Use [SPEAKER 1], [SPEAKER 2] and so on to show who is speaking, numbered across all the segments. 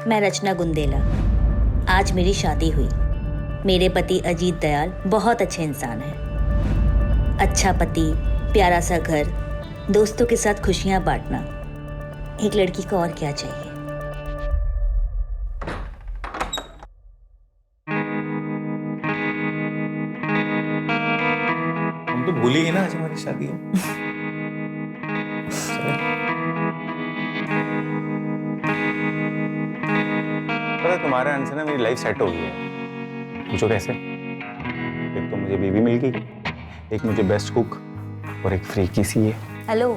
[SPEAKER 1] मैं रचना गुंदेला। आज मेरी शादी हुई। मेरे पति अजीत दयाल बहुत अच्छे इंसान हैं। अच्छा पति, प्यारा सा घर, दोस्तों के साथ खुशियां बांटना, एक लड़की को और क्या चाहिए।
[SPEAKER 2] हम तो भूल ही गए ना आज हमारी शादी है। पता है, तुम्हारे आने से ना मेरी लाइफ सेट हो गई है। पूछो कैसे? एक तो मुझे बेबी मिल गई, एक मुझे बेस्ट कुक और एक फ्री की सी है।
[SPEAKER 1] हेलो,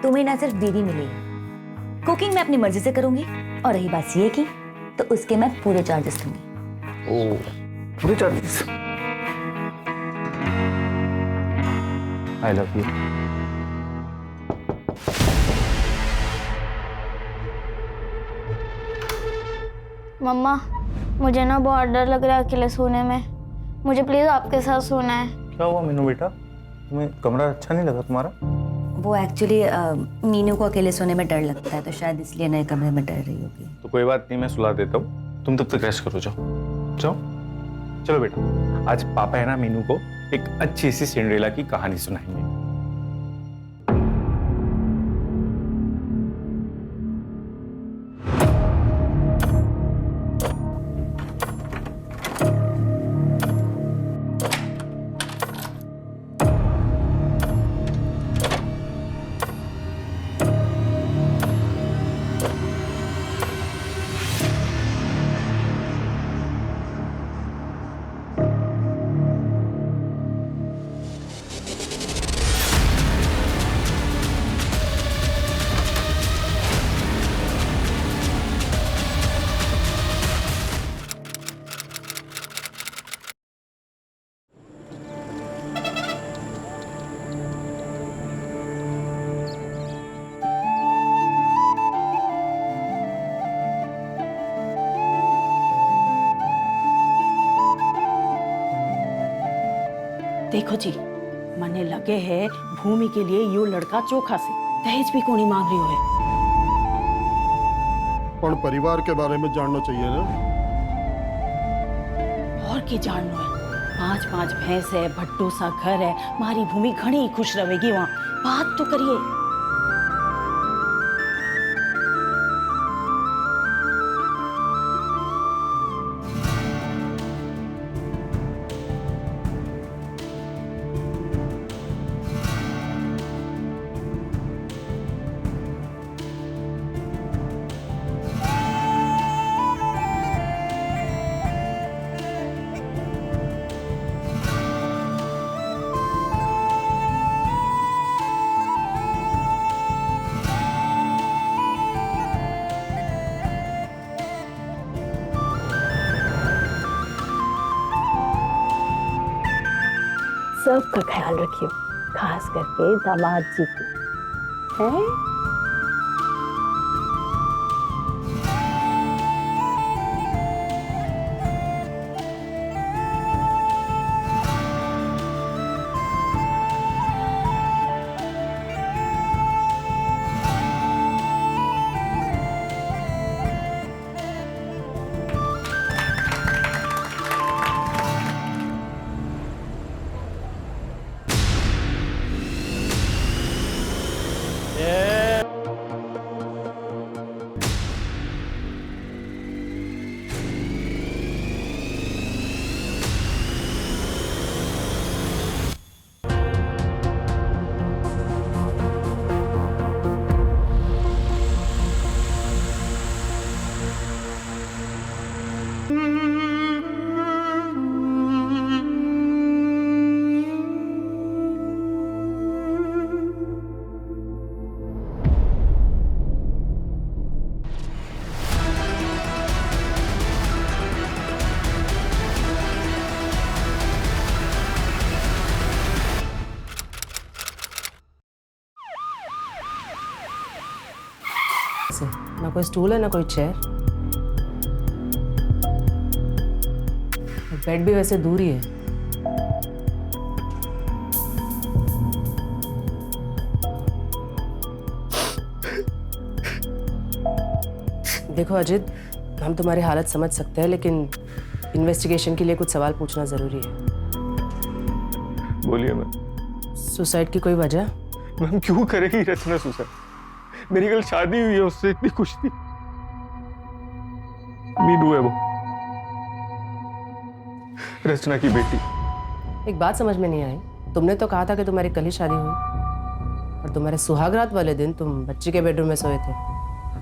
[SPEAKER 1] तुम्हें ना सिर्फ बीवी मिली है, कुकिंग मैं अपनी मर्जी से करूंगी, और रही बात सीए की तो उसके मैं पूरे चार्जेस लूंगी।
[SPEAKER 2] ओ, पूरे charges? I love you.
[SPEAKER 3] Mama, मुझे ना बहुत डर लग रहा है अकेले सोने में। मुझे प्लीज आपके साथ सोना है।
[SPEAKER 2] क्या हुआ मीनू बेटा, तुम्हें कमरा अच्छा नहीं लगा तुम्हारा?
[SPEAKER 1] वो एक्चुअली मीनू को अकेले सोने में डर लगता है, तो शायद इसलिए नए कमरे में डर रही होगी।
[SPEAKER 2] तो कोई बात नहीं, मैं सुला देता हूँ, तुम तब तक रेस्ट करो। जाओ जाओ, चलो बेटा। आज पापा है ना मीनू को एक अच्छी सी सिंड्रेला की कहानी सुनाएंगे।
[SPEAKER 4] देखो जी, मने लगे है भूमि के लिए यो लड़का चोखा से दहेज भी कोनी मांग रही है।
[SPEAKER 5] पण परिवार के बारे में जानना चाहिए ना।
[SPEAKER 4] और की जानना है? 5-5 भैंस है, भट्टू सा घर है, मारी भूमि घनी खुश रहेगी वहाँ। बात तो करिए। सबका ख्याल रखियो, खास करके दामाद जी को। हैं?
[SPEAKER 6] ना कोई स्टूल है ना कोई चेयर। बेड भी वैसे दूर ही है। देखो अजित, हम तुम्हारी हालत समझ सकते हैं, लेकिन इन्वेस्टिगेशन के लिए कुछ सवाल पूछना ज़रूरी है।
[SPEAKER 2] बोलिए मैम।
[SPEAKER 6] सुसाइड की कोई वजह?
[SPEAKER 2] मैम क्यों करेगी रचना सुसाइड? मेरी कल शादी हुई है उससे, इतनी खुश थी। मीनू है वो, रचना की बेटी।
[SPEAKER 6] एक बात समझ में नहीं आई, तुमने तो कहा था कि तुम्हारी कल ही शादी हुई और तुम्हारे सुहागरात वाले दिन तुम बच्ची के बेडरूम में सोए थे।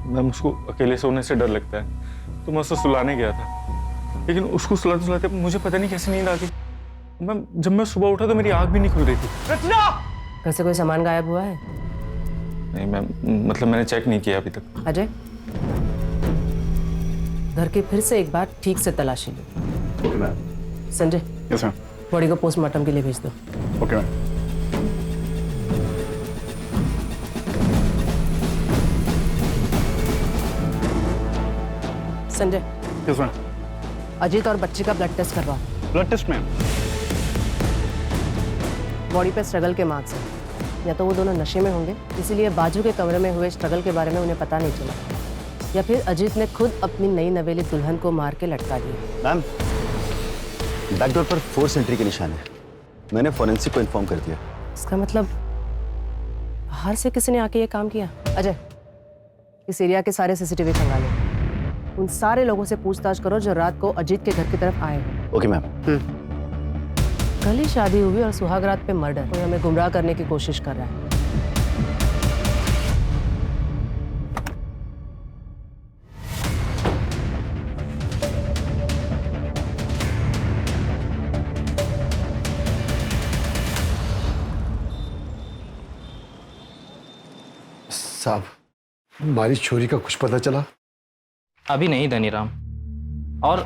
[SPEAKER 2] मैम उसको अकेले सोने से डर लगता है, तो मैं उसको सुलाने गया था, लेकिन उसको सुलाते सुलाते मुझे पता नहीं कैसे नींद आ गई। मैम जब मैं सुबह उठा तो मेरी आँख भी नहीं खुल रही थी। रचना!
[SPEAKER 6] घर से कोई सामान गायब हुआ है?
[SPEAKER 2] नहीं मैम, मतलब मैंने चेक नहीं किया अभी तक।
[SPEAKER 6] अजय, घर की फिर से एक बार ठीक से तलाशी लो।
[SPEAKER 5] Okay ma'am.
[SPEAKER 6] Sanjay,
[SPEAKER 5] yes ma'am.
[SPEAKER 6] Body को पोस्टमार्टम के लिए भेज दो।
[SPEAKER 5] Okay ma'am.
[SPEAKER 6] Sanjay,
[SPEAKER 5] yes ma'am.
[SPEAKER 6] Ajit और बच्ची का ब्लड टेस्ट करवाओ।
[SPEAKER 5] Blood test ma'am.
[SPEAKER 6] बॉडी पे स्ट्रगल के मार्क्स हैं। या तो वो दोनों नशे में होंगे, इसीलिए बाजू के कमरे में हुए स्ट्रगल के बारे में उन्हें पता नहीं चला, या फिर अजीत ने खुद अपनी नई नवेली दुल्हन को मार के लटका दिया।
[SPEAKER 7] मैम, बैकडोर पर फोर्स एंट्री के निशान है। मैंने फोरेंसिक को इन्फॉर्म कर दिया।
[SPEAKER 6] इसका मतलब बाहर से किसी ने आके ये काम किया। अजय, इस एरिया के सारे सीसीटीवी खंगालो। उन सारे लोगों से पूछताछ करो जो रात को अजीत के घर की तरफ आए हो।
[SPEAKER 7] Okay ma'am.
[SPEAKER 6] कल ही शादी हुई और सुहागरात पे मर्डर। कोई हमें गुमराह करने की कोशिश कर रहा है।
[SPEAKER 5] साहब, हमारी छोरी का कुछ पता चला?
[SPEAKER 8] अभी नहीं धनीराम, और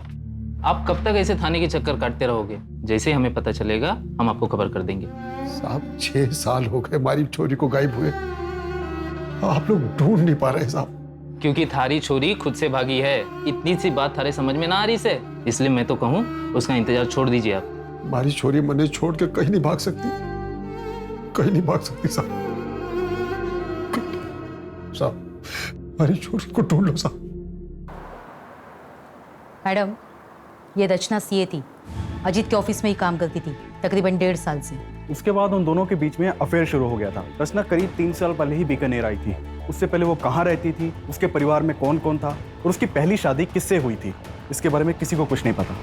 [SPEAKER 8] आप कब तक ऐसे थाने के चक्कर काटते रहोगे? जैसे ही हमें पता चलेगा हम आपको खबर कर देंगे।
[SPEAKER 5] साहब 6 साल हो गए हमारी छोरी को गायब हुए, आप लोग ढूंढ नहीं पा रहे साहब।
[SPEAKER 8] क्योंकि थारी छोरी खुद से भागी है। इतनी सी बात थारे समझ में ना आ रही से, इसलिए मैं तो कहूँ उसका इंतजार छोड़ दीजिए आप।
[SPEAKER 5] हमारी छोरी मने छोड़ के कहीं नहीं भाग सकती, कहीं नहीं भाग सकती साहब। साहब हमारी छोरी को ढूंढ लो साहब।
[SPEAKER 9] मैडम, ये रचना सीए थी, अजीत के ऑफिस में ही काम करती थी तकरीबन 1.5 साल से।
[SPEAKER 10] उसके बाद उन दोनों के बीच में अफेयर शुरू हो गया था। रचना करीब 3 साल पहले ही बीकानेर आई थी। उससे पहले वो कहाँ रहती थी, उसके परिवार में कौन कौन था और उसकी पहली शादी किससे हुई थी, इसके बारे में किसी को कुछ नहीं पता।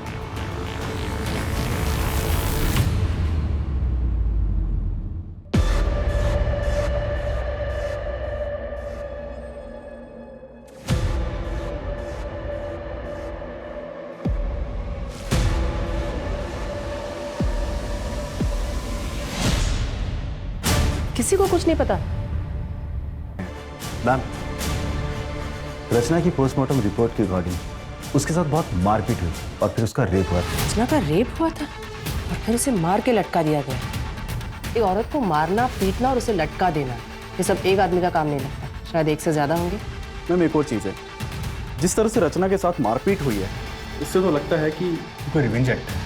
[SPEAKER 6] किसी को कुछ नहीं पता।
[SPEAKER 7] मैम, रचना की पोस्टमार्टम रिपोर्ट के अकॉर्डिंग उसके साथ बहुत मारपीट हुई और फिर उसका रेप हुआ था।
[SPEAKER 6] रचना का रेप हुआ था और फिर उसे मार के लटका दिया गया। एक औरत को मारना, पीटना और उसे लटका देना, ये सब एक आदमी का काम नहीं लगता, शायद एक से ज्यादा होंगे।
[SPEAKER 10] मैम एक और चीज़ है, जिस तरह से रचना के साथ मारपीट हुई है, इससे तो लगता है कि कोई रिवेंज एक्ट है।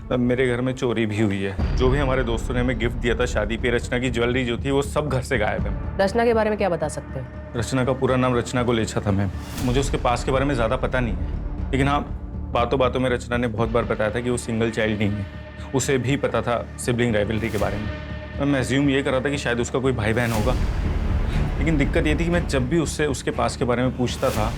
[SPEAKER 2] अब मेरे घर में चोरी भी हुई है। जो भी हमारे दोस्तों ने हमें गिफ्ट दिया था शादी पे, रचना की ज्वेलरी जो थी वो सब घर से गायब है।
[SPEAKER 6] रचना के बारे में क्या बता सकते हो?
[SPEAKER 2] रचना का पूरा नाम रचना गोलेछा था मैम। मुझे उसके पास के बारे में ज़्यादा पता नहीं है, लेकिन हाँ बातों बातों में रचना ने बहुत बार बताया था कि वो सिंगल चाइल्ड नहीं है। उसे भी पता था सिबलिंग राइवलरी के बारे में। मैं एज्यूम ये कर रहा था कि शायद उसका कोई भाई बहन होगा, लेकिन दिक्कत ये थी कि मैं जब भी उससे उसके पास के बारे में पूछता था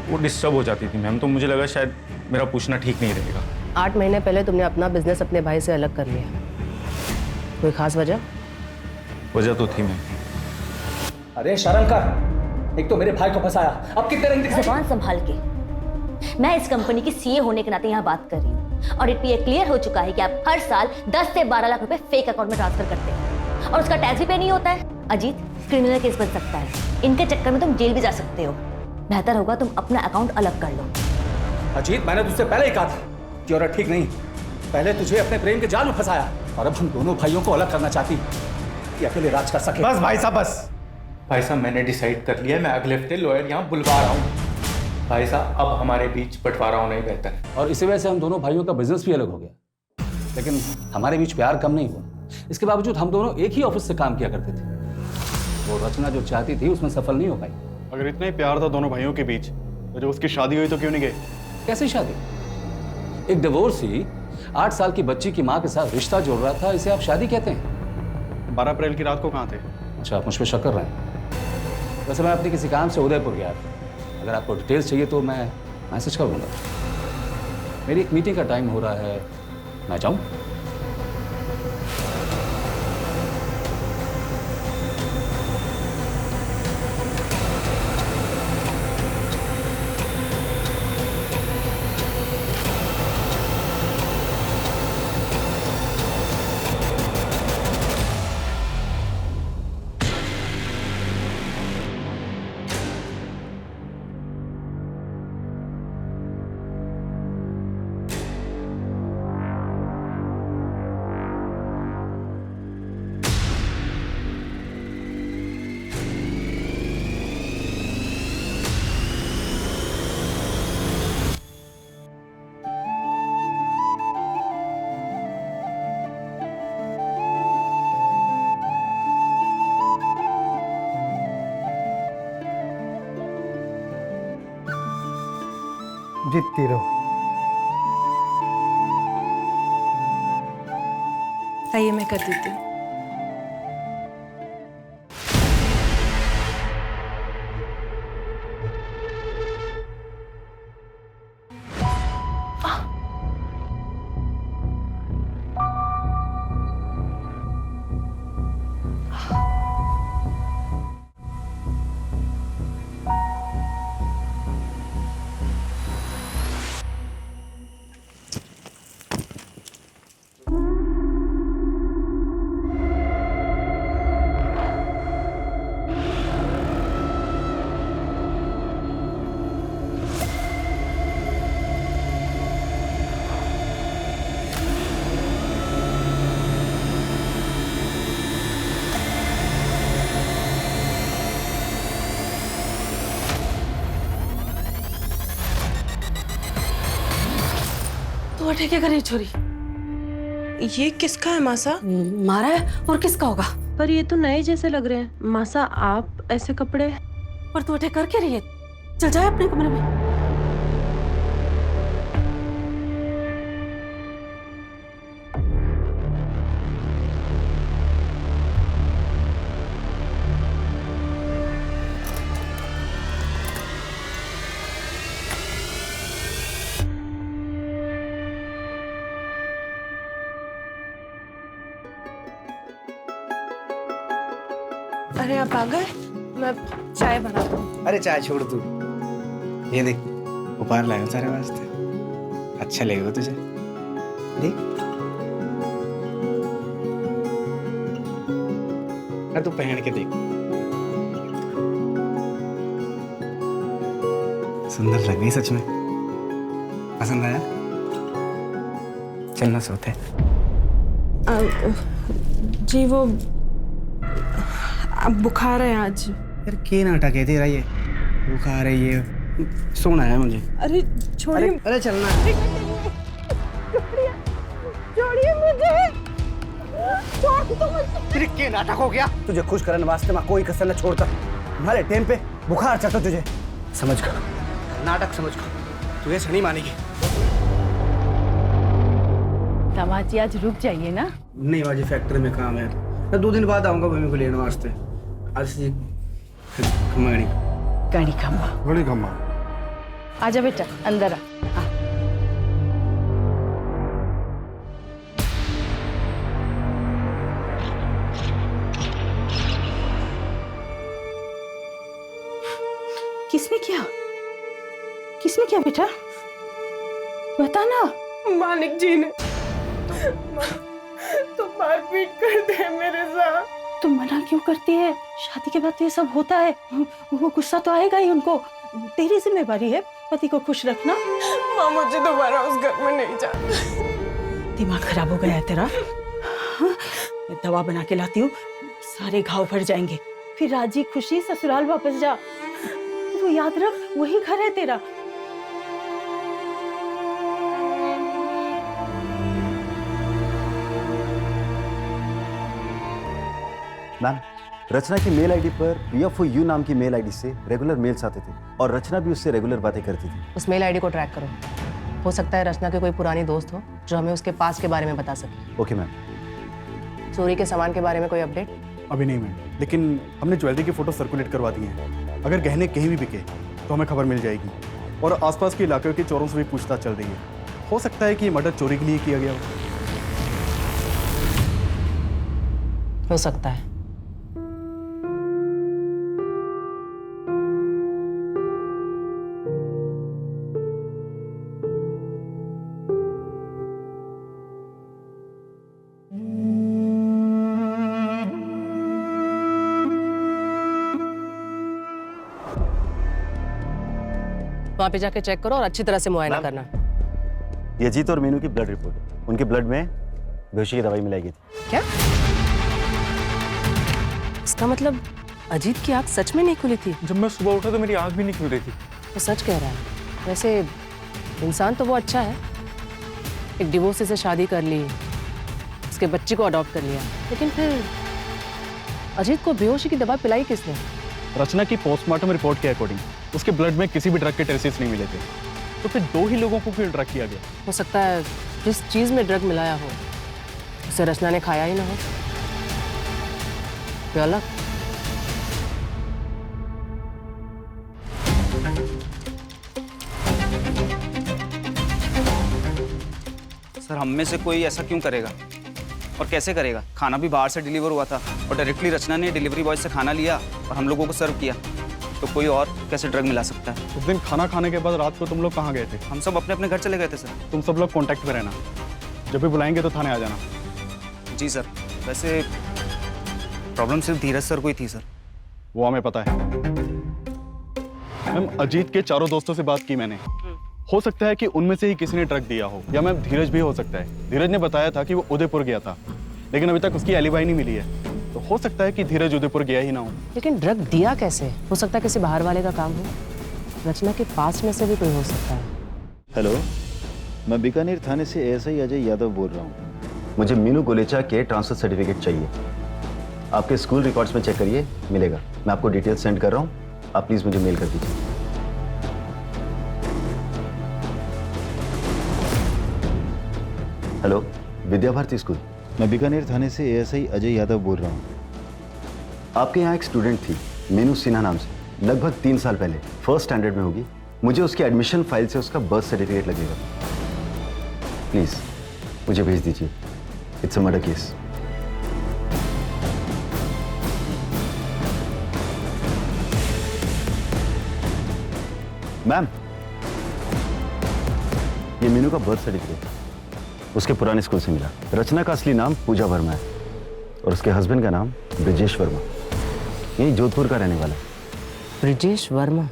[SPEAKER 2] वो डिस्टर्ब हो जाती थी मैम। तो मुझे लगा शायद मेरा पूछना ठीक नहीं रहेगा।
[SPEAKER 6] 8 महीने पहले तुमने अपना बिजनेस अपने भाई से अलग कर लिया, कोई खास वजह?
[SPEAKER 2] वजह तो थी मैम।
[SPEAKER 11] अरे शर्म कर, एक तो मेरे भाई को फंसाया, अब कितने रंग दिखे।
[SPEAKER 1] जुबान संभाल के। मैं इस कंपनी की सीए होने के नाते यहाँ बात कर रही हूँ और ये क्लियर हो चुका है कि आप हर साल 10 से 12 लाख रुपए फेक अकाउंट में ट्रांसफर करते हैं और उसका टैक्स भी पे नहीं होता है। अजीत, क्रिमिनल केस बन सकता है, इनके चक्कर में तुम जेल भी जा सकते हो। बेहतर होगा तुम अपना अकाउंट अलग कर लो।
[SPEAKER 11] अजीत, मैंने तुझसे पहले ही कहा था कि औरत ठीक नहीं। पहले तुझे अपने प्रेम के जाल में फंसाया और अब हम दोनों भाइयों को अलग करना चाहती कि अकेले राज कर सके।
[SPEAKER 2] बस भाई साहब, बस भाई साहब, मैंने डिसाइड कर लिया है। मैं अगले हफ्ते लॉयर यहाँ बुलवा रहा हूँ। भाई साहब, अब हमारे बीच बंटवारा होना ही बेहतर है।
[SPEAKER 11] और इसी वजह से हम दोनों भाइयों का बिजनेस भी अलग हो गया, लेकिन हमारे बीच प्यार कम नहीं हुआ। इसके बावजूद हम दोनों एक ही ऑफिस से काम किया करते थे। वो रचना जो चाहती थी उसमें सफल नहीं हो पाई।
[SPEAKER 10] अगर इतना ही प्यार था दोनों भाइयों के बीच तो जब उसकी शादी हुई तो क्यों नहीं गए?
[SPEAKER 11] कैसी शादी? एक डिवोर्सी 8 साल की बच्ची की माँ के साथ रिश्ता जोड़ रहा था, इसे आप शादी कहते हैं?
[SPEAKER 10] 12 अप्रैल की रात को कहाँ थे?
[SPEAKER 11] अच्छा, आप मुझ पर शक कर रहे हैं? वैसे मैं अपने किसी काम से उदयपुर गया था। अगर आपको डिटेल्स चाहिए तो मैं मैसेज कर दूंगा। मेरी एक मीटिंग का टाइम हो रहा है, मैं जाऊँ?
[SPEAKER 12] जीतती रहो।
[SPEAKER 13] आइए मैं कर देती हूँ।
[SPEAKER 14] तो अटे क्या करे छोरी?
[SPEAKER 13] ये किसका है मासा?
[SPEAKER 14] मारा है और किसका होगा?
[SPEAKER 13] पर ये तो नए जैसे लग रहे हैं। मासा आप ऐसे कपड़े?
[SPEAKER 14] पर तू अटे कर क्या रही है? चल जाए अपने कमरे में।
[SPEAKER 13] अरे आप आ गए? मैं चाय बनाता हूँ।
[SPEAKER 12] अरे चाय छोड़ तू, ये देख उपहार लाया हूं तेरे वास्ते, अच्छा लगेगा तुझे। देख तू पहन के देख, सुंदर लग रही सच में। पसंद आया? चलना सोते।
[SPEAKER 13] जी वो अब बुखार है आज।
[SPEAKER 12] यार के नाटक है तेरा ये, बुखार है ये, सोना है मुझे।
[SPEAKER 13] अरे छोड़िए।
[SPEAKER 12] अरे चलना।
[SPEAKER 13] छोड़िए मुझे। छोड़ दो मुझे।
[SPEAKER 12] तेरे के नाटक हो गया? तुझे खुश करने वास्ते मैं कोई कसर न छोड़ता। तुम्हारे टाइम पे बुखार चढ़ता तुझे, समझ कर नाटक समझ कर, तू ऐसे नहीं मानेगी।
[SPEAKER 4] दामाद जी आज रुक जाइए ना।
[SPEAKER 12] नहीं बाजी, फैक्ट्री में काम है, मैं 2 दिन बाद आऊंगा भूमि को लेने वास्ते। आज
[SPEAKER 4] गाड़ी खम्मा।
[SPEAKER 10] बड़ी खम्मा।
[SPEAKER 4] आजा बेटा अंदर आ। किसने किया? किसने किया बेटा? बता ना।
[SPEAKER 13] मालिक जी ने। तुम मारपीट करते हैं मेरे साथ।
[SPEAKER 4] तुम मना क्यों करती है? शादी के बाद तो ये सब होता है। वो गुस्सा तो आएगा ही उनको। तेरी जिम्मेवारी है पति को खुश रखना।
[SPEAKER 13] माँ मुझे दोबारा उस घर में नहीं जाना।
[SPEAKER 4] दिमाग खराब हो गया है तेरा? मैं दवा बना के लाती हूँ, सारे घाव भर जाएंगे। फिर राजी खुशी ससुराल वापस जा। वो याद रख, वही घर है तेरा।
[SPEAKER 7] मैम रचना की मेल आईडी पर PFOU नाम की मेल आईडी से रेगुलर मेल्स आते थे और रचना भी उससे रेगुलर बातें करती थी।
[SPEAKER 6] उस मेल आईडी को ट्रैक करो। हो सकता है रचना के कोई पुरानी दोस्त हो जो हमें उसके पास के बारे में बता सके।
[SPEAKER 7] Okay ma'am.
[SPEAKER 6] चोरी के सामान के बारे में कोई अपडेट?
[SPEAKER 10] अभी नहीं मैम, लेकिन हमने ज्वेलरी की फोटो सर्कुलेट करवा दी हैं। अगर गहने कहीं भी बिके तो हमें खबर मिल जाएगी। और आसपास के इलाके के चोरों से भी पूछताछ चल रही है। हो सकता है कि ये मर्डर चोरी के लिए किया गया
[SPEAKER 6] हो सकता है। वहां पे जाके चेक करो और अच्छी तरह से मुआयना करना।
[SPEAKER 7] ये अजीत और मीनू की ब्लड रिपोर्ट। उनके ब्लड में बेहोशी की दवाई मिलाई गई थी।
[SPEAKER 6] क्या? इसका मतलब अजीत की आंख सच में नहीं खुली थी?
[SPEAKER 2] जब मैं सुबह उठा तो मेरी आंख भी नहीं खुल रही थी।
[SPEAKER 6] वो सच कह रहा है। वैसे इंसान तो वो अच्छा है, एक डिवोर्सी से शादी कर ली, उसके बच्चे को अडॉप्ट कर लिया, लेकिन फिर अजीत को बेहोशी की दवा पिलाई किसने?
[SPEAKER 10] रचना की पोस्टमार्टम रिपोर्ट के अकॉर्डिंग उसके ब्लड में किसी भी ड्रग के ट्रेसेस नहीं मिले थे। तो फिर 2 ही लोगों को क्यों ड्रग किया गया?
[SPEAKER 6] हो सकता है जिस चीज में ड्रग मिलाया हो उसे रचना ने खाया ही ना हो। कोई अलग?
[SPEAKER 12] सर हम में से कोई ऐसा क्यों करेगा और कैसे करेगा? खाना भी बाहर से डिलीवर हुआ था और डायरेक्टली रचना ने डिलीवरी बॉय से खाना लिया और हम लोगों को सर्व किया। तो कोई और कैसे ड्रग मिला सकता है?
[SPEAKER 10] उस दिन खाना खाने के बाद रात को तुम लोग कहाँ गए थे?
[SPEAKER 12] हम सब अपने अपने घर चले गए थे सर।
[SPEAKER 10] तुम सब लोग कांटेक्ट में रहना, जब भी बुलाएंगे तो थाने आ जाना।
[SPEAKER 12] जी सर। वैसे प्रॉब्लम सिर्फ धीरज सर को ही थी सर।
[SPEAKER 10] वो हमें पता है मैम। अजीत के चारों दोस्तों से बात की मैंने। हो सकता है कि उनमें से ही किसी ने ड्रग दिया हो, या मैम धीरज भी हो सकता है। धीरज ने बताया था कि वो उदयपुर गया था, लेकिन अभी तक उसकी एलिबाई नहीं मिली है। तो हो सकता है कि धीरज उदयपुर गया ही ना हो।
[SPEAKER 6] लेकिन ड्रग दिया कैसे? हो सकता है किसी बाहर वाले का काम हो। रचना के पास में से भी कोई हो सकता है।
[SPEAKER 7] हेलो, मैं बीकानेर थाने से ASI अजय यादव बोल रहा हूँ। मुझे मीनू गोलेचा के ट्रांसफर सर्टिफिकेट चाहिए। आपके स्कूल रिकॉर्ड्स में चेक करिए, मिलेगा। मैं आपको डिटेल सेंड कर रहा हूँ, आप प्लीज़ मुझे मेल कर दीजिए। Hello, Vidya Bharati school. मैं बीकानेर थाने से ASI अजय यादव बोल रहा हूँ। आपके यहाँ एक स्टूडेंट थी मीनू सिन्हा नाम से, लगभग 3 साल पहले, 1st स्टैंडर्ड में होगी। मुझे उसकी एडमिशन फाइल से उसका बर्थ सर्टिफिकेट लगेगा। प्लीज़ मुझे भेज दीजिए। It's a murder case. Ma'am, ये मीनू का बर्थ सर्टिफिकेट उसके पुराने स्कूल से मिला। रचना का असली नाम पूजा वर्मा है और उसके हस्बैंड का नाम ब्रिजेश वर्मा, यही जोधपुर का रहने वाला।
[SPEAKER 6] ब्रिजेश वर्मा।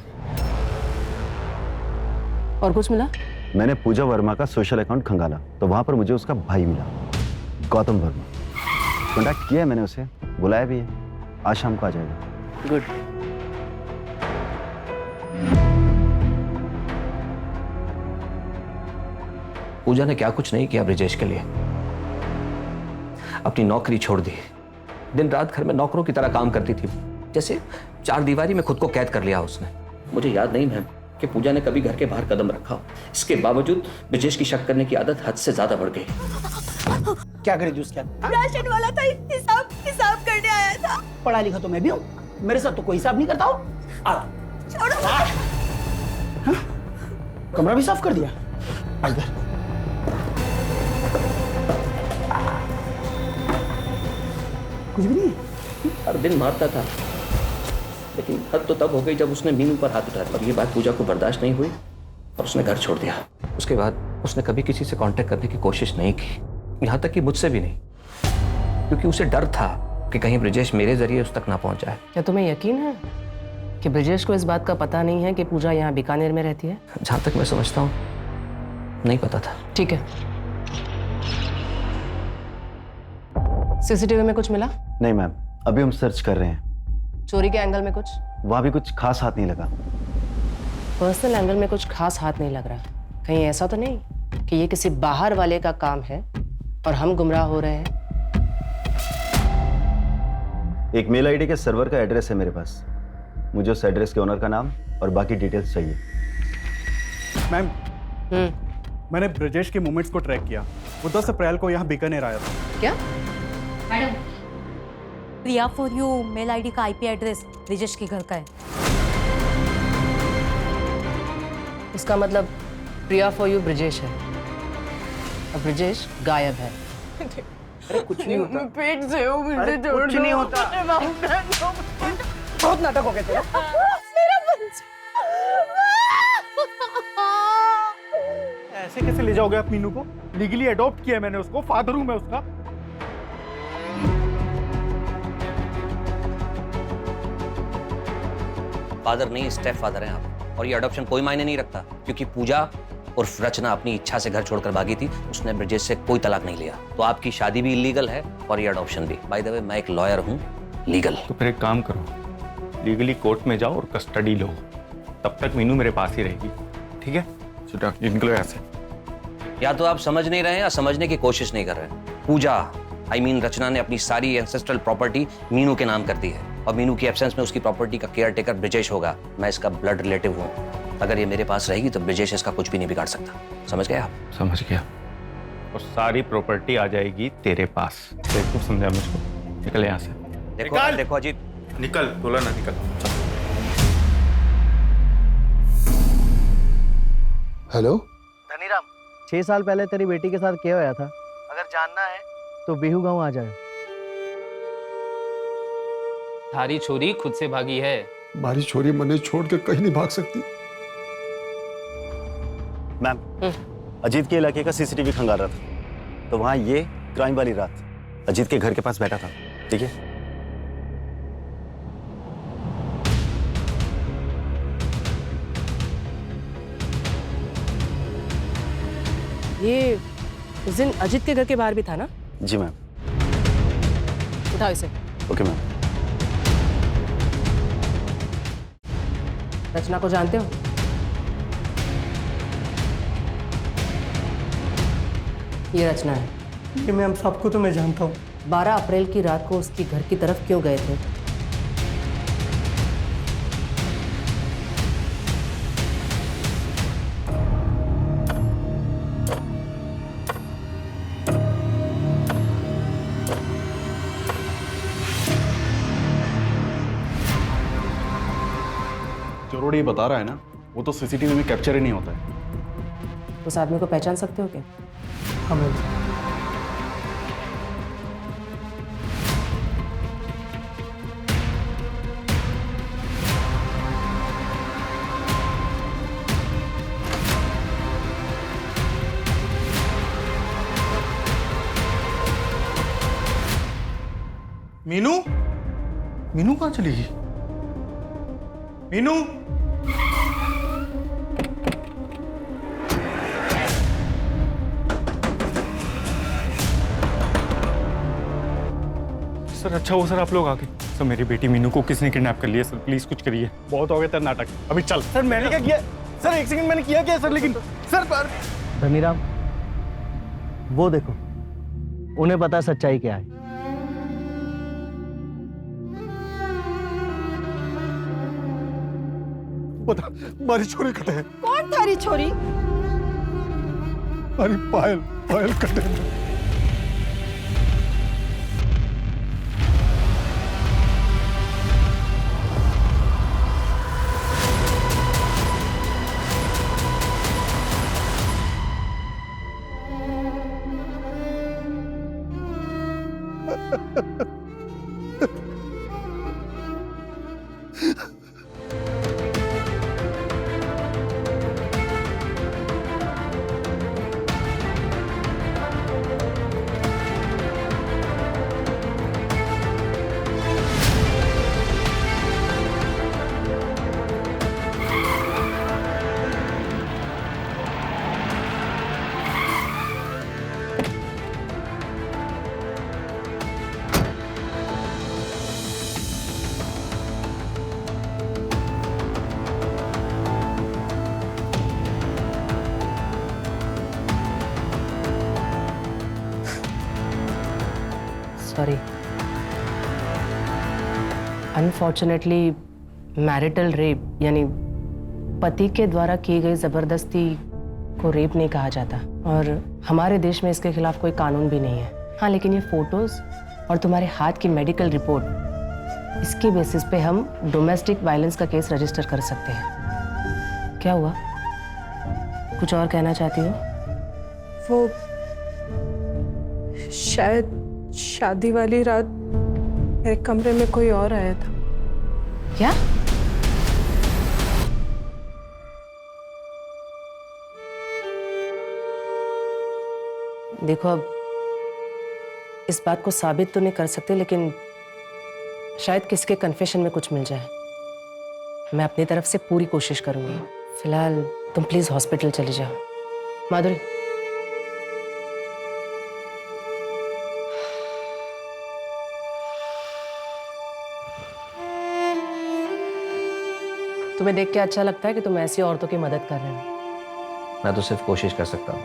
[SPEAKER 6] और कुछ मिला?
[SPEAKER 7] मैंने पूजा वर्मा का सोशल अकाउंट खंगाला तो वहां पर मुझे उसका भाई मिला, गौतम वर्मा। कॉन्टैक्ट किया है मैंने उसे, बुलाया भी है। आज शाम को आ जाएगा।
[SPEAKER 6] गुड।
[SPEAKER 15] पूजा ने क्या कुछ नहीं किया ब्रिजेश के लिए। अपनी नौकरी छोड़ दी, दिन रात घर में नौकरों की तरह काम करती थी, जैसे 4 दीवारी में खुद को कैद कर लिया उसने। मुझे याद नहीं मैम कि पूजा ने कभी घर के बाहर कदम रखा हो। इसके बावजूद ब्रिजेश की शक करने की आदत हद से ज्यादा बढ़ गई।
[SPEAKER 12] क्या करे जूस? क्या
[SPEAKER 14] राशन वाला था, हिसाब करने आया था।
[SPEAKER 12] पढ़ा लिखा तो मैं भी हूँ, मेरे साथ तो कोई हिसाब नहीं करता हो।
[SPEAKER 14] छोड़ो।
[SPEAKER 12] कमरा भी साफ कर दिया। इधर कुछ भी नहीं।
[SPEAKER 15] हर दिन मारता था, लेकिन हद तो तब हो गई जब उसने मीनू पर हाथ उठाया और ये बात पूजा को बर्दाश्त नहीं हुई और उसने घर छोड़ दिया। उसके बाद उसने कभी किसी से कांटेक्ट करने की कोशिश नहीं की, यहाँ तक कि मुझसे भी नहीं, क्योंकि उसे डर था कि कहीं ब्रिजेश मेरे जरिए उस तक ना पहुंच जाए।
[SPEAKER 6] क्या तुम्हें यकीन है कि ब्रिजेश को इस बात का पता नहीं है कि पूजा यहाँ बीकानेर में रहती है?
[SPEAKER 15] जहाँ तक मैं समझता हूँ नहीं पता था।
[SPEAKER 6] ठीक है। CCTV में कुछ मिला?
[SPEAKER 7] नहीं मैम, अभी हम सर्च कर रहे हैं।
[SPEAKER 6] चोरी के एंगल में कुछ?
[SPEAKER 7] वहां भी कुछ खास हाथ नहीं लगा।
[SPEAKER 6] पर्सनल एंगल में कुछ खास हाथ नहीं लग रहा। कहीं ऐसा तो नहीं कि ये किसी बाहर वाले का काम है और हम गुमराह हो रहे हैं?
[SPEAKER 7] एक मेल आईडी के सर्वर का एड्रेस है मेरे पास। मुझे उस एड्रेस के ओनर का नाम और बाकी डिटेल्स चाहिए।
[SPEAKER 10] मैम, मैंने ब्रजेश के मूवमेंट्स को ट्रैक किया। वो 10 अप्रैल को यहाँ बीकानेर आया था।
[SPEAKER 9] क्या madam, Priya for you mail ID का आईपी एड्रेस ब्रिजेश के घर का है।
[SPEAKER 6] इसका मतलब प्रिया फॉर यू ब्रिजेश है और ब्रिजेश गायब है।
[SPEAKER 10] अरे कुछ नहीं होता।
[SPEAKER 13] पेट से हो मुझे
[SPEAKER 10] अरे
[SPEAKER 13] छोड़
[SPEAKER 10] कुछ
[SPEAKER 13] दो।
[SPEAKER 10] नहीं होता। बहुत नाटक हो गया तेरा।
[SPEAKER 13] मेरा बच्चा।
[SPEAKER 10] ऐसे कैसे ले जाओगे आप मीनू को? लीगली अडॉप्ट किया है मैंने उसको, फादर हूं मैं उसका।
[SPEAKER 15] फादर नहीं, स्टेप फादर हैं आप। और ये अडॉप्शन कोई मायने नहीं रखता, क्योंकि पूजा उर्फ रचना अपनी इच्छा से घर छोड़कर भागी थी। उसने ब्रिजेश से कोई तलाक नहीं लिया, तो आपकी शादी भी इलीगल है और ये अडॉप्शन भी। बाय द वे, मैं एक लॉयर हूँ, लीगल।
[SPEAKER 2] तो फिर एक काम करो, लीगली कोर्ट में जाओ और कस्टडी लो। तब तक मीनू मेरे पास ही रहेगी, ठीक है? चुटा निकलो यहाँ से।
[SPEAKER 15] या तो आप समझ नहीं रहे हैं या समझने की कोशिश नहीं कर रहे हैं। पूजा रचना ने अपनी सारी एंसेस्ट्रल प्रॉपर्टी मीनू के नाम कर दी है और मीनू की एब्सेंस में उसकी प्रॉपर्टी का केयर टेकर ब्रिजेश होगा। मैं इसका ब्लड रिलेटिव हूँ। अगर ये मेरे पास रहेगी तो ब्रिजेश इसका कुछ भी नहीं बिगाड़ सकता। समझ गए आप?
[SPEAKER 2] समझ गया। और सारी प्रॉपर्टी आ जाएगी तेरे पास। देखो, समझा मुझको। निकल यहाँ से।
[SPEAKER 15] देखो अजीत,
[SPEAKER 2] निकल, बोला ना निकल।
[SPEAKER 5] हेलो
[SPEAKER 16] धनीराम, 6 साल पहले तेरी बेटी के साथ क्या होया था? अगर जानना है तो बिहू गांव आ जाए।
[SPEAKER 8] थारी छोरी खुद से भागी है।
[SPEAKER 5] हमारी छोरी मने छोड़ के कहीं नहीं भाग सकती।
[SPEAKER 7] मैम, अजीत के इलाके का सीसीटीवी खंगाल रहा था, तो वहां ये क्राइम वाली रात अजीत के घर के पास बैठा था। ठीक है?
[SPEAKER 6] ये उस दिन अजीत के घर के बाहर भी था ना?
[SPEAKER 7] जी मैम।
[SPEAKER 6] उठाओ इसे।
[SPEAKER 7] Okay ma'am.
[SPEAKER 6] रचना को जानते हो? ये रचना है।
[SPEAKER 16] ये मैम, सबको तो मैं जानता हूँ।
[SPEAKER 6] 12 अप्रैल की रात को उसकी घर की तरफ क्यों गए थे?
[SPEAKER 10] चोरोड़ी ये बता रहा है ना, वो तो सीसीटीवी में कैप्चर ही नहीं होता है।
[SPEAKER 6] उस आदमी को पहचान सकते हो क्या?
[SPEAKER 16] हाँ मैम।
[SPEAKER 10] मीनू? मीनू कहाँ चली गई? मीनू?
[SPEAKER 2] सर अच्छा हो सर, आप लोग आ गए। सर मेरी बेटी मीनू को किसने किडनैप कर लिया? सर प्लीज कुछ करिए।
[SPEAKER 10] बहुत हो गया तेरा नाटक, अभी चल। सर मैंने क्या किया? सर एक सेकंड, मैंने किया क्या सर? लेकिन सर पर
[SPEAKER 16] धनीराम, वो देखो, उन्हें पता है सच्चाई क्या है।
[SPEAKER 5] बता, हमारी छोरी कटे है।
[SPEAKER 4] कौन थारी छोरी?
[SPEAKER 5] अरे पायल, पायल कटे है।
[SPEAKER 6] सॉरी। अनफॉर्चुनेटली मैरिटल रेप यानी पति के द्वारा की गई ज़बरदस्ती को रेप नहीं कहा जाता और हमारे देश में इसके खिलाफ कोई कानून भी नहीं है। हाँ, लेकिन ये फोटोज और तुम्हारे हाथ की मेडिकल रिपोर्ट, इसके बेसिस पे हम डोमेस्टिक वायलेंस का केस रजिस्टर कर सकते हैं। क्या हुआ, कुछ और कहना चाहती हो?
[SPEAKER 13] वो शायद शादी वाली रात मेरे कमरे में कोई और आया था।
[SPEAKER 6] क्या? देखो, अब इस बात को साबित तो नहीं कर सकते, लेकिन शायद किसके कन्फेशन में कुछ मिल जाए। मैं अपनी तरफ से पूरी कोशिश करूंगी। फिलहाल तुम प्लीज हॉस्पिटल चली जाओ। माधुरी, तुम्हें देख के अच्छा लगता है कि तुम ऐसी औरतों की मदद कर रहे हो।
[SPEAKER 15] मैं तो सिर्फ कोशिश कर सकता हूँ,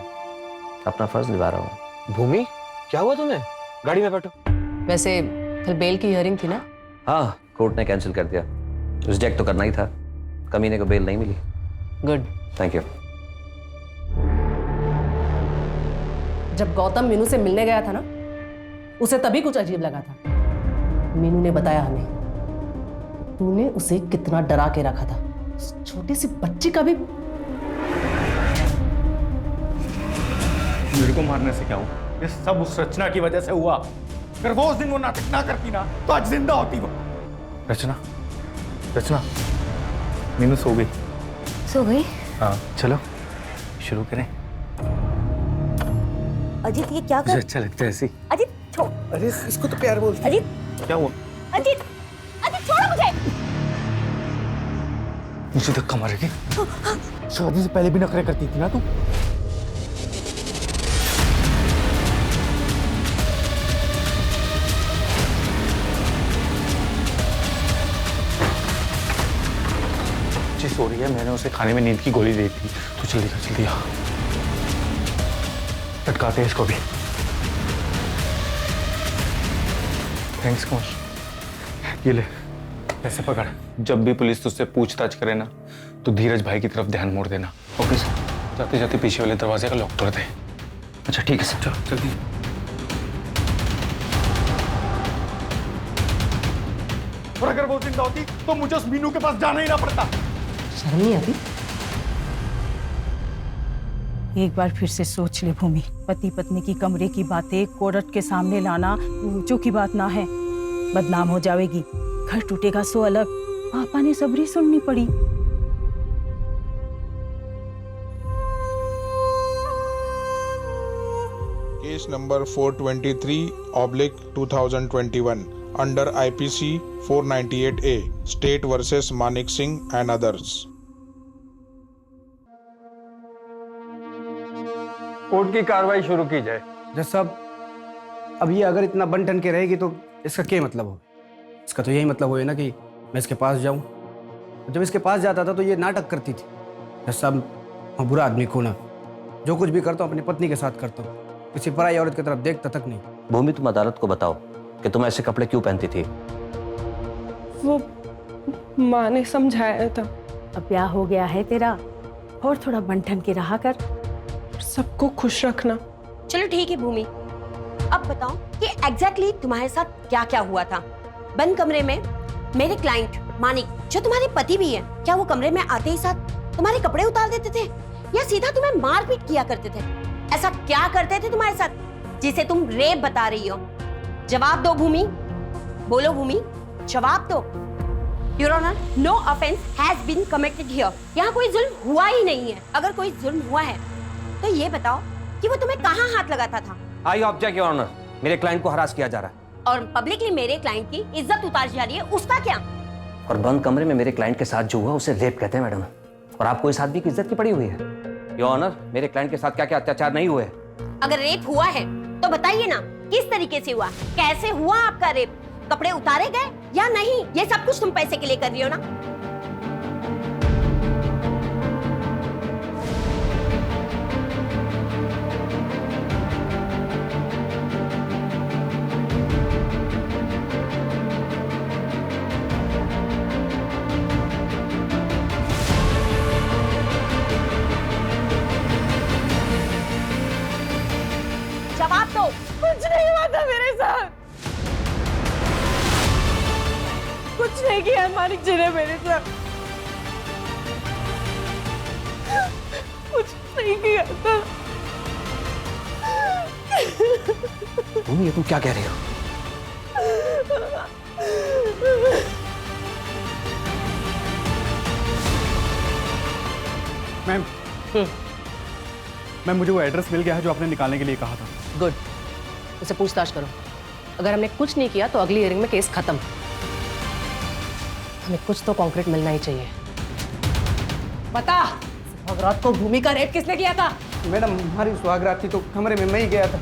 [SPEAKER 15] अपना फर्ज निभा रहा हूँ।
[SPEAKER 16] भूमि, क्या हुआ तुम्हें? गाड़ी में बैठो।
[SPEAKER 6] वैसे कल बेल की हियरिंग थी ना?
[SPEAKER 15] हाँ, कोर्ट ने कैंसिल कर दिया। रिजेक्ट तो करना ही था, कमीने को बेल नहीं मिली।
[SPEAKER 6] Good,
[SPEAKER 15] thank you.
[SPEAKER 6] जब गौतम मीनू से मिलने गया था ना, उसे तभी कुछ अजीब लगा था। मीनू ने बताया हमें, तूने उसे कितना डरा के रखा था। उस छोटी सी बच्ची का भी।
[SPEAKER 2] मेरे को मारने से क्या हुआ? ये सब उस रचना की वजह से हुआ। अगर वो उस दिन वो नाटक ना करती ना, तो आज जिंदा होती वो। रचना, रचना, मीनू सो गई।
[SPEAKER 1] सो गई?
[SPEAKER 2] हाँ, चलो शुरू करें।
[SPEAKER 1] अजीत, ये क्या
[SPEAKER 2] मुझे
[SPEAKER 1] कर?
[SPEAKER 2] अच्छा लगता है ऐसी।
[SPEAKER 1] अजीत छोड़।
[SPEAKER 2] अरे इसको तो प्यार बोलते।
[SPEAKER 1] अजीत,
[SPEAKER 2] क्या हुआ?
[SPEAKER 1] अजीत, अजीत छोड़ो मुझे।
[SPEAKER 2] मुझे धक्का मारेगी? शादी से पहले भी नखरे करती थी ना तू। सो रही है, मैंने उसे खाने में नींद की गोली दी थी। तो जल्दी आ, लटकाते हैं इसको भी। थैंक्स कुमार, ये ले पैसे पकड़। जब भी पुलिस तुझसे पूछताछ करे ना, तो धीरज भाई की तरफ ध्यान मोड़ देना।
[SPEAKER 15] Okay sir.
[SPEAKER 2] जाते जाते पीछे वाले दरवाजे का लॉक तोड़ दे।
[SPEAKER 15] अच्छा ठीक है सर।
[SPEAKER 2] चलो जल्दी। और अगर वो जिंदा होती तो मुझे उस मीनू के पास जाना ही ना पड़ता।
[SPEAKER 6] शर्म नहीं आती?
[SPEAKER 4] एक बार फिर से सोच ले भूमि, पति पत्नी की कमरे की बातें कोर्ट के सामने लाना ऊंचों की बात ना है। बदनाम हो जाएगी, घर टूटेगा सो अलग। पापा ने सबरी सुननी पड़ी।
[SPEAKER 17] Case number 423/2021 under IPC 498A state versus Manik Singh and others.
[SPEAKER 16] Court की कार्रवाई शुरू की जाए।
[SPEAKER 18] जज साहब, अब ये अगर इतना बन ठन के रहेगी तो इसका क्या मतलब हो? इसका तो यही मतलब हो ना कि मैं इसके पास जाऊं। जब इसके पास जाता था तो ये नाटक करती थी। जज साहब, मैं बुरा आदमी हूं ना, जो कुछ भी करता हूँ अपनी पत्नी के साथ करता हूँ, किसी पराई औरत की तरफ देखता तक नहीं।
[SPEAKER 15] भूमि, तुम अदालत को बताओ कि तुम ऐसे कपड़े क्यों पहनती थी?
[SPEAKER 13] वो माँ ने समझाया था।
[SPEAKER 4] अब ब्याह हो गया है तेरा, और थोड़ा बंठन के रहा कर,
[SPEAKER 13] सबको खुश रखना।
[SPEAKER 19] चलो ठीक है भूमि, अब बताओ कि एग्जैक्टली तुम्हारे साथ क्या क्या हुआ था। बंद कमरे में मेरे क्लाइंट मानिक, जो तुम्हारे पति भी है, क्या वो कमरे में आते ही साथ तुम्हारे कपड़े उतार देते थे या सीधा तुम्हें मारपीट किया करते थे? ऐसा क्या करते थे तुम्हारे साथ जिसे तुम रेप बता रही हो? जवाब दो भूमि, बोलो भूमि, जवाब दो। Your Honor, no offense has been committed here. यहाँ कोई जुल्म हुआ ही नहीं है। अगर कोई जुल्म हुआ है तो ये बताओ कि वो तुम्हें कहाँ हाथ लगाता था?
[SPEAKER 15] आई ऑब्जेक्ट योर ऑनर, मेरे क्लाइंट को हरास किया जा रहा है।
[SPEAKER 19] और पब्लिकली मेरे क्लाइंट की इज्जत उतारी जा रही है, उसका क्या?
[SPEAKER 15] और बंद कमरे में मेरे क्लाइंट के साथ जो हुआ उसे रेप कहते हैं मैडम। और आपको इस आदमी की इज्जत की पड़ी हुई है। योर ऑनर, मेरे क्लाइंट के साथ क्या क्या अत्याचार नहीं हुए?
[SPEAKER 19] अगर रेप हुआ है तो बताइए ना, किस तरीके से हुआ, कैसे हुआ आपका रेप? कपड़े उतारे गए या नहीं? ये सब कुछ तुम पैसे के लिए कर रही हो ना?
[SPEAKER 13] था मेरे साथ? कुछ नहीं किया मानिक जी ने मेरे साथ, कुछ नहीं किया था।
[SPEAKER 15] भूमि, ये तुम क्या कह रही हो?
[SPEAKER 10] मैम, मैम मुझे वो एड्रेस मिल गया है जो आपने निकालने के लिए कहा था।
[SPEAKER 6] गुड, उसे पूछताछ करो। अगर हमने कुछ नहीं किया तो अगली हियरिंग में केस खत्म। हमें कुछ तो कॉन्क्रीट मिलना ही चाहिए। बता, सुहागरात को भूमि का रेप किसने किया था?
[SPEAKER 18] मैडम, हमारी सुहागरात थी तो कमरे में मैं ही गया था,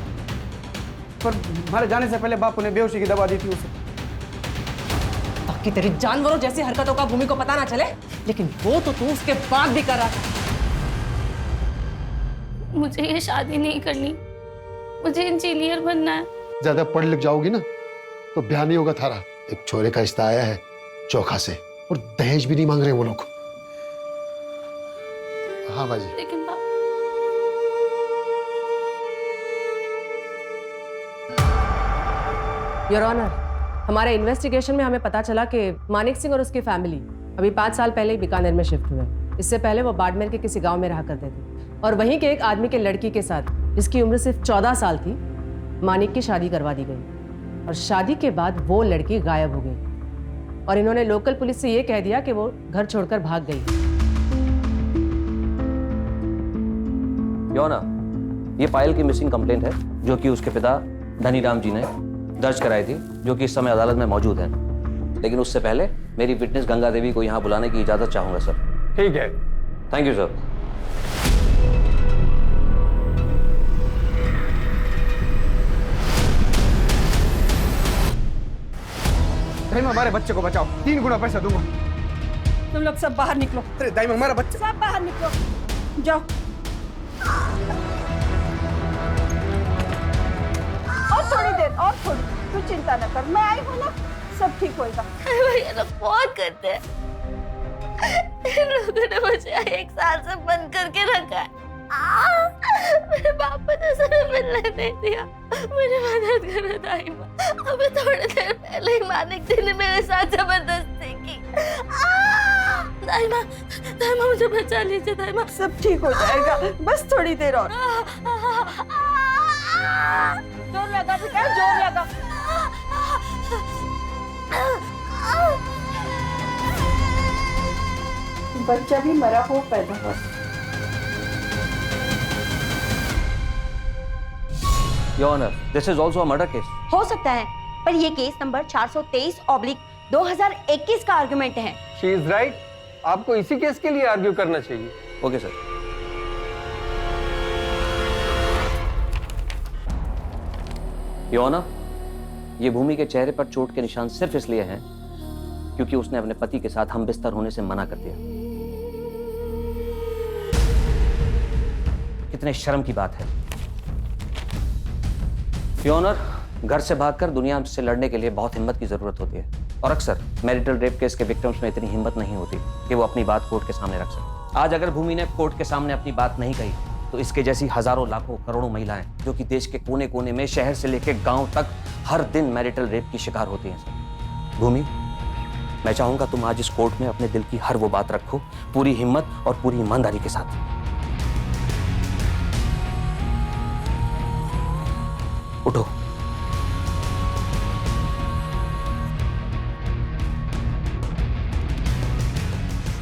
[SPEAKER 18] पर हमारे जाने से पहले बापू ने बेहोशी की दवा दी थी उसे।
[SPEAKER 6] ताकि तेरी जानवरों जैसी हरकतों का भूमि को पता ना चले, लेकिन वो तो तू उसके बाद भी कर रहा था।
[SPEAKER 3] मुझे ये शादी नहीं करनी, मुझे इंजीनियर बनना है।
[SPEAKER 5] ज्यादा पढ़ लिख जाओगी ना तो ब्याह नहीं होगा थारा। एक छोरे का रिश्ता आया है चोखा से, और दहेज भी नहीं मांग रहे वो लोग। हाँ बाजी।
[SPEAKER 3] लेकिन
[SPEAKER 6] योर ऑनर, हमारे इन्वेस्टिगेशन में हमें पता चला कि मानिक सिंह और उसकी फैमिली अभी 5 साल पहले ही बीकानेर में शिफ्ट हुए। इससे पहले वो बाड़मेर के किसी गांव में रहा करते थे और वहीं के एक आदमी के लड़की के साथ, जिसकी उम्र सिर्फ 14 साल थी, मानिक की शादी करवा दी गई। और शादी के बाद वो लड़की गायब हो गई और इन्होंने लोकल पुलिस से ये कह दिया कि वो घर छोड़कर भाग गई।
[SPEAKER 15] योना, ये पायल की मिसिंग कंप्लेंट है जो कि उसके पिता धनीराम जी ने दर्ज कराई थी, जो कि इस समय अदालत में मौजूद है। लेकिन उससे पहले मेरी विटनेस गंगा देवी को यहाँ बुलाने की इजाजत चाहूंगा सर।
[SPEAKER 18] ठीक है।
[SPEAKER 15] Thank you sir.
[SPEAKER 18] दाइमा, हमारे बच्चे को बचाओ, 3 गुना पैसा दूंगा।
[SPEAKER 13] तुम लोग सब बाहर निकलो।
[SPEAKER 18] अरे दाइमा, हमारा बच्चा।
[SPEAKER 13] सब बाहर निकलो, जाओ। और थोड़ी देर, और थोड़ी, तू चिंता न कर, मैं आई हूँ ना, सब ठीक होएगा।
[SPEAKER 3] ये लोग बहुत करते हैं। इन लोगों ने मुझे 1 साल से बंद करके रखा है। मेरे पापा ने मुझे मिलने नहीं दिया। मेरी मदद करो दाइमा। अभी थोड़ी देर पहले ही मानिक जी ने मेरे साथ जबरदस्ती की। दाइमा, दाइमा मुझे बचा लीजिए दाइमा।
[SPEAKER 13] सब ठीक हो जाएगा, बस थोड़ी देर और। जोर लगा बेटा, जोर लगा। बच्चा भी मरा हो पैदा हुआ।
[SPEAKER 15] Your honour, this is also a murder case.
[SPEAKER 19] हो सकता है, पर ये केस नंबर 423/2021 का आर्गुमेंट है।
[SPEAKER 16] She is right. आपको इसी केस के लिए आर्ग्यू करना चाहिए।
[SPEAKER 15] Okay sir. योर ऑनर, ये भूमि के चेहरे पर चोट के निशान सिर्फ इसलिए हैं क्योंकि उसने अपने पति के साथ हम बिस्तर होने से मना कर दिया। कितने शर्म की बात है। योर ऑनर, घर से भागकर दुनिया से लड़ने के लिए बहुत हिम्मत की जरूरत होती है और अक्सर मैरिटल रेप केस के विक्टिम्स में इतनी हिम्मत नहीं होती कि वो अपनी बात कोर्ट के सामने रख सके। आज अगर भूमि ने कोर्ट के सामने अपनी बात नहीं कही तो इसके जैसी हजारों लाखों करोड़ों महिलाएं जो कि देश के कोने कोने में, शहर से लेकर गांव तक हर दिन मैरिटल रेप की शिकार होती हैं सर। भूमि, मैं चाहूंगा तुम आज इस कोर्ट में अपने दिल की हर वो बात रखो, पूरी हिम्मत और पूरी ईमानदारी के साथ। उठो।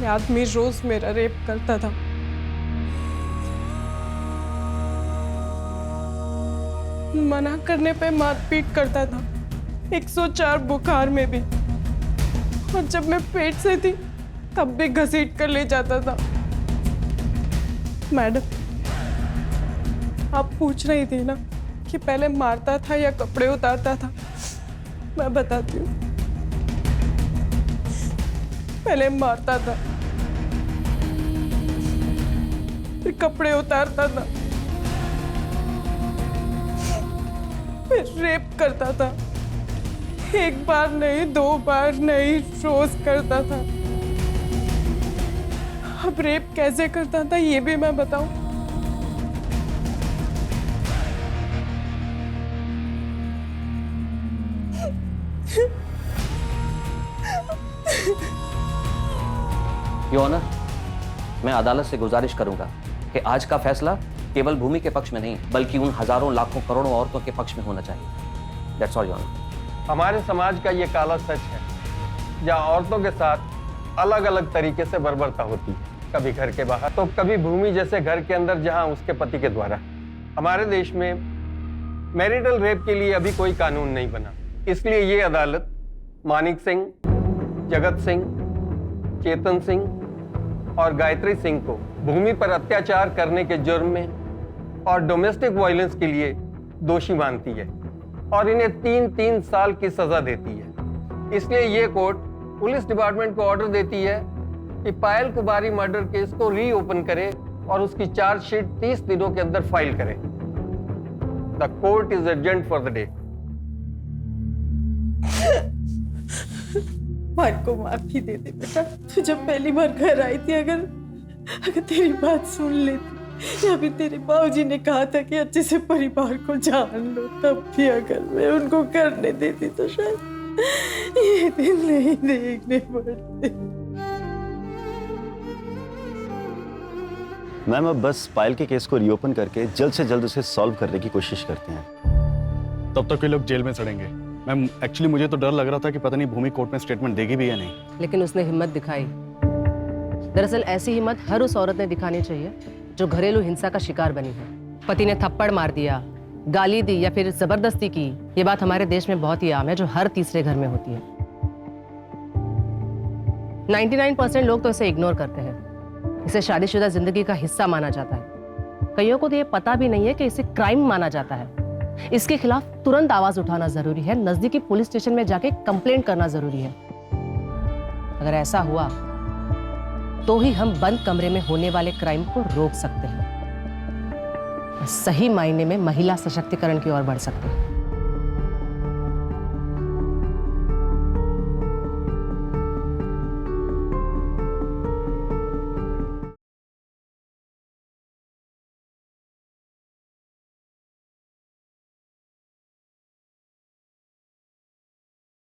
[SPEAKER 13] ये आदमी रोज मेरा रेप करता था। मना करने पे मारपीट करता था, 104 बुखार में भी। और जब मैं पेट से थी तब भी घसीट कर ले जाता था। मैडम, आप पूछ रही थी ना कि पहले मारता था या कपड़े उतारता था। मैं बताती हूँ, पहले मारता था, फिर कपड़े उतारता था, फिर रेप करता था। 1 बार नहीं, 2 बार नहीं, रोज करता था। अब रेप कैसे करता था ये भी मैं बताऊं?
[SPEAKER 15] योर ऑनर, मैं अदालत से गुजारिश करूंगा कि आज का फैसला केवल भूमि के पक्ष में नहीं बल्कि उन हजारों लाखों करोड़ों औरतों के पक्ष में होना चाहिए। That's all your honour.
[SPEAKER 20] हमारे समाज का ये काला सच है जहाँ औरतों के साथ अलग अलग तरीके से बर्बरता होती है, कभी घर के बाहर तो कभी भूमि जैसे घर के अंदर जहाँ उसके पति के द्वारा। हमारे देश में मैरिटल रेप के लिए अभी कोई कानून नहीं बना, इसलिए ये अदालत मानिक सिंह, जगत सिंह, चेतन सिंह और गायत्री सिंह को भूमि पर अत्याचार करने के जुर्म में और डोमेस्टिक वायलेंस के लिए दोषी मानती है और इन्हें 3-3 साल की सजा देती है। इसलिए ये कोर्ट पुलिस डिपार्टमेंट को ऑर्डर देती है कि पायल कुमारी मर्डर केस को रीओपन करे और उसकी चार्जशीट 30 दिनों के अंदर फाइल करे। The court is adjourned for the day.
[SPEAKER 13] मार को माफी दे दे बेटा, तू जब पहली बार घर आई थी अगर तेरी बात सुन लेती या फिर तेरे बाबूजी ने कहा था कि अच्छे से परिवार को जान लो, तब भी अगर मैं उनको करने देती तो शायद ये दिन नहीं देखने पड़ते।
[SPEAKER 7] मैम अब बस पायल के केस को रीओपन करके जल्द से जल्द उसे सॉल्व करने की कोशिश करते हैं।
[SPEAKER 10] तब तक ये लोग जेल में सड़ेंगे। मैम एक्चुअली मुझे तो डर लग रहा था कि पता नहीं भूमि कोर्ट में स्टेटमेंट देगी भी या नहीं।
[SPEAKER 6] लेकिन उसने हिम्मत दिखाई। दरअसल ऐसी हिम्मत हर उस औरत ने दिखानी चाहिए जो घरेलू हिंसा का शिकार बनी है। पति ने थप्पड़ मार दिया, गाली दी या फिर जबरदस्ती की, ये बात हमारे देश में बहुत ही आम है, जो हर तीसरे घर में होती है। 99% लोग तो इसे इग्नोर करते हैं। इसे शादीशुदा जिंदगी का हिस्सा माना जाता है। कईयों को तो ये पता भी नहीं है कि इसे क्राइम माना जाता है। इसके खिलाफ तुरंत आवाज उठाना जरूरी है, नजदीकी पुलिस स्टेशन में जाके कंप्लेंट करना जरूरी है। अगर ऐसा हुआ तो ही हम बंद कमरे में होने वाले क्राइम को रोक सकते हैं, सही मायने में महिला सशक्तिकरण की ओर बढ़ सकते हैं।